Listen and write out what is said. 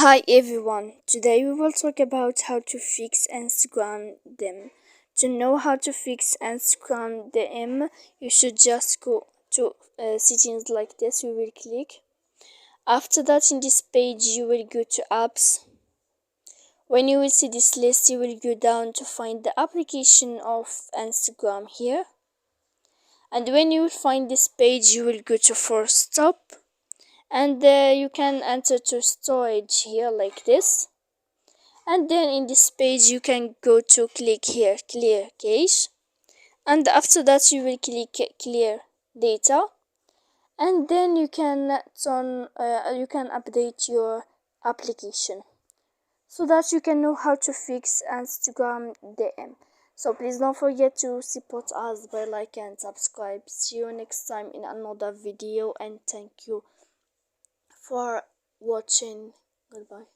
Hi everyone, today we will talk about how to fix Instagram DM. To know how to fix Instagram DM, you should just go to settings like this. We will click. After that, in this page, you will go to apps. When you will see this list, you will go down to find the application of Instagram here. And when you will find this page, you will go to force stop. And you can enter to storage here like this, and then in this page you can go to click here clear cache, and after that you will click clear data, and then you can update your application so that you can know how to fix Instagram DM. So please don't forget to support us by like and subscribe. See you next time in another video, and thank you for watching. Goodbye.